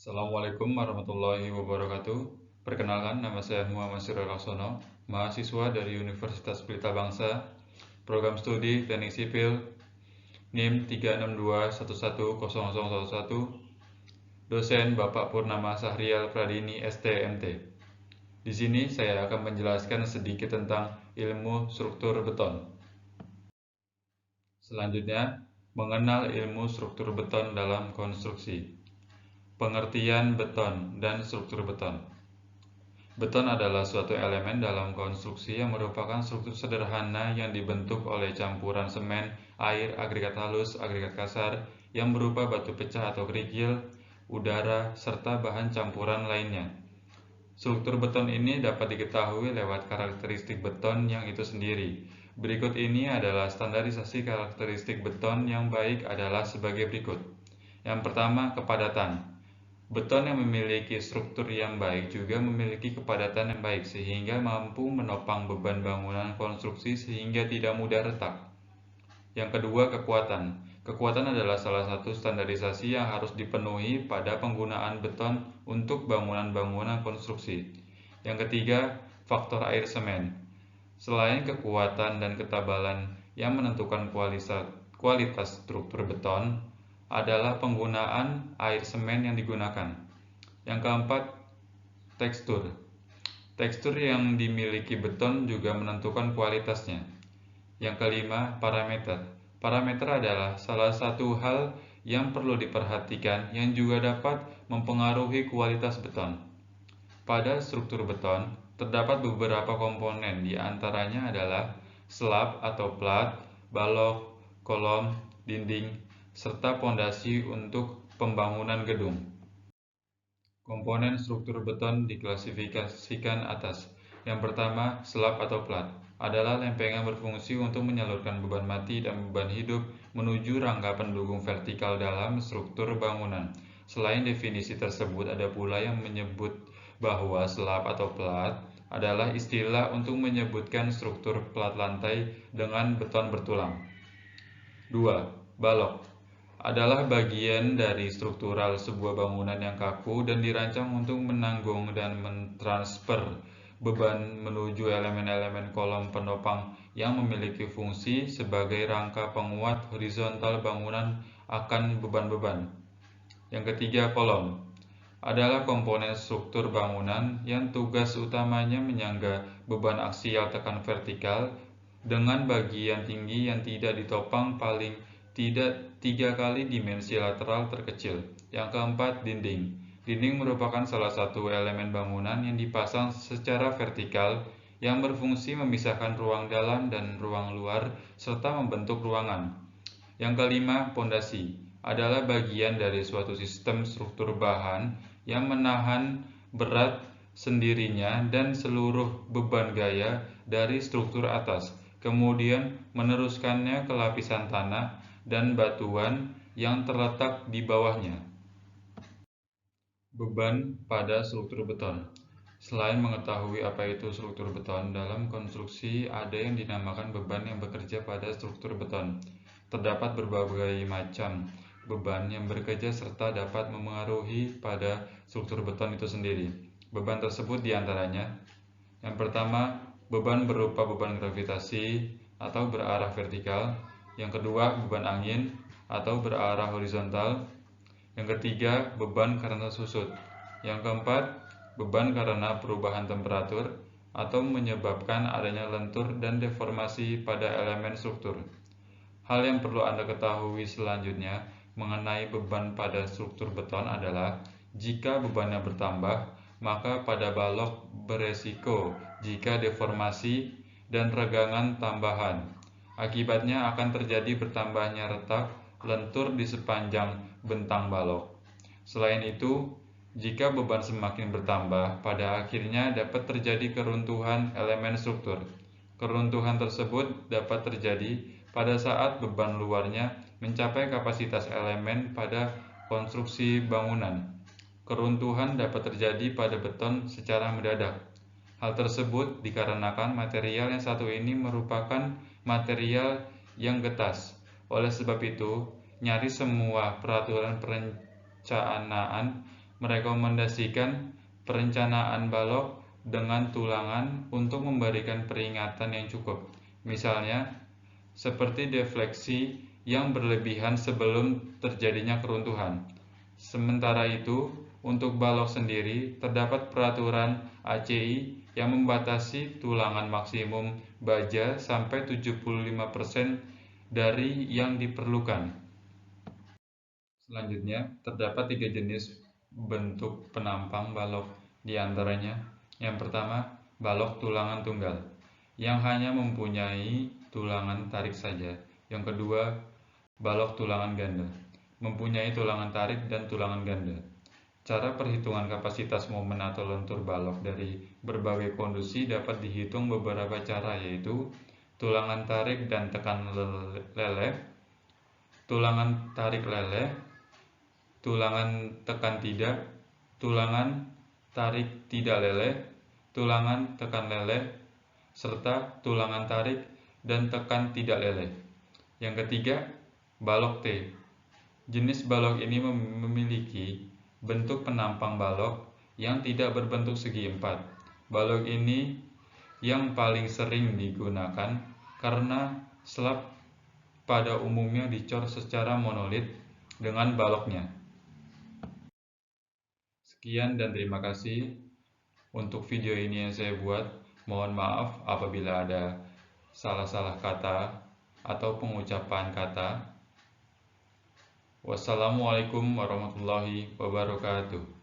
Assalamualaikum warahmatullahi wabarakatuh. Perkenalkan, nama saya Muhammad Sirul Laksono, mahasiswa dari Universitas Pelita Bangsa, Program Studi Teknik Sipil, NIM 362110011, dosen Bapak Purnama Sahrial Pradini STMT. Di sini saya akan menjelaskan sedikit tentang ilmu struktur beton. Selanjutnya, mengenal ilmu struktur beton dalam konstruksi. Pengertian beton dan struktur beton. Beton adalah suatu elemen dalam konstruksi yang merupakan struktur sederhana yang dibentuk oleh campuran semen, air, agregat halus, agregat kasar, yang berupa batu pecah atau kerikil, udara, serta bahan campuran lainnya. Struktur beton ini dapat diketahui lewat karakteristik beton yang itu sendiri. Berikut ini adalah standarisasi karakteristik beton yang baik adalah sebagai berikut. Yang pertama, kepadatan. Beton yang memiliki struktur yang baik juga memiliki kepadatan yang baik sehingga mampu menopang beban bangunan konstruksi sehingga tidak mudah retak. Yang kedua, kekuatan. Kekuatan adalah salah satu standarisasi yang harus dipenuhi pada penggunaan beton untuk bangunan-bangunan konstruksi. Yang ketiga, faktor air semen. Selain kekuatan dan ketabalan yang menentukan kualitas struktur beton, adalah penggunaan air semen yang digunakan. Yang keempat, tekstur. Tekstur yang dimiliki beton juga menentukan kualitasnya. Yang kelima, parameter. Parameter adalah salah satu hal yang perlu diperhatikan yang juga dapat mempengaruhi kualitas beton. Pada struktur beton, terdapat beberapa komponen, di antaranya adalah slab atau plat, balok, kolom, dinding, serta pondasi untuk pembangunan gedung. Komponen struktur beton diklasifikasikan atas. Yang pertama, slab atau plat adalah lempengan berfungsi untuk menyalurkan beban mati dan beban hidup menuju rangka pendukung vertikal dalam struktur bangunan. Selain definisi tersebut, ada pula yang menyebut bahwa slab atau plat adalah istilah untuk menyebutkan struktur plat lantai dengan beton bertulang. 2. Balok adalah bagian dari struktural sebuah bangunan yang kaku dan dirancang untuk menanggung dan mentransfer beban menuju elemen-elemen kolom penopang yang memiliki fungsi sebagai rangka penguat horizontal bangunan akan beban-beban. Yang ketiga, kolom adalah komponen struktur bangunan yang tugas utamanya menyangga beban aksial tekan vertikal dengan bagian tinggi yang tidak ditopang paling tidak 3 kali dimensi lateral terkecil. Yang keempat, dinding. Dinding merupakan salah satu elemen bangunan yang dipasang secara vertikal yang berfungsi memisahkan ruang dalam dan ruang luar serta membentuk ruangan. Yang kelima, pondasi adalah bagian dari suatu sistem struktur bahan yang menahan berat sendirinya dan seluruh beban gaya dari struktur atas, kemudian meneruskannya ke lapisan tanah dan batuan yang terletak di bawahnya. Beban pada struktur beton. Selain mengetahui apa itu struktur beton, dalam konstruksi ada yang dinamakan beban yang bekerja pada struktur beton. Terdapat berbagai macam beban yang bekerja serta dapat memengaruhi pada struktur beton itu sendiri. Beban tersebut diantaranya: yang pertama, beban berupa beban gravitasi atau berarah vertikal. Yang kedua, beban angin atau berarah horizontal. Yang ketiga, beban karena susut. Yang keempat, beban karena perubahan temperatur atau menyebabkan adanya lentur dan deformasi pada elemen struktur. Hal yang perlu Anda ketahui selanjutnya mengenai beban pada struktur beton adalah jika bebannya bertambah, maka pada balok beresiko jika deformasi dan regangan tambahan. Akibatnya akan terjadi bertambahnya retak, lentur di sepanjang bentang balok. Selain itu, jika beban semakin bertambah, pada akhirnya dapat terjadi keruntuhan elemen struktur. Keruntuhan tersebut dapat terjadi pada saat beban luarnya mencapai kapasitas elemen pada konstruksi bangunan. Keruntuhan dapat terjadi pada beton secara mendadak. Hal tersebut dikarenakan material yang satu ini merupakan material yang getas. Oleh sebab itu, nyaris semua peraturan perencanaan merekomendasikan perencanaan balok dengan tulangan untuk memberikan peringatan yang cukup. Misalnya, seperti defleksi yang berlebihan sebelum terjadinya keruntuhan. Sementara itu, untuk balok sendiri, terdapat peraturan ACI yang membatasi tulangan maksimum baja sampai 75% dari yang diperlukan. Selanjutnya, terdapat 3 jenis bentuk penampang balok, di antaranya yang pertama, balok tulangan tunggal, yang hanya mempunyai tulangan tarik saja. Yang kedua, balok tulangan ganda, mempunyai tulangan tarik dan tulangan ganda. Cara perhitungan kapasitas momen atau lentur balok dari berbagai kondisi dapat dihitung beberapa cara, yaitu tulangan tarik dan tekan leleh, tulangan tarik leleh, tulangan tekan tidak, tulangan tarik tidak leleh, tulangan tekan leleh, serta tulangan tarik dan tekan tidak leleh. Yang ketiga, balok T. Jenis balok ini memiliki bentuk penampang balok yang tidak berbentuk segi empat. Balok ini yang paling sering digunakan karena slab pada umumnya dicor secara monolit dengan baloknya. Sekian dan terima kasih untuk video ini yang saya buat. Mohon maaf apabila ada salah-salah kata atau pengucapan kata. Wassalamualaikum warahmatullahi wabarakatuh.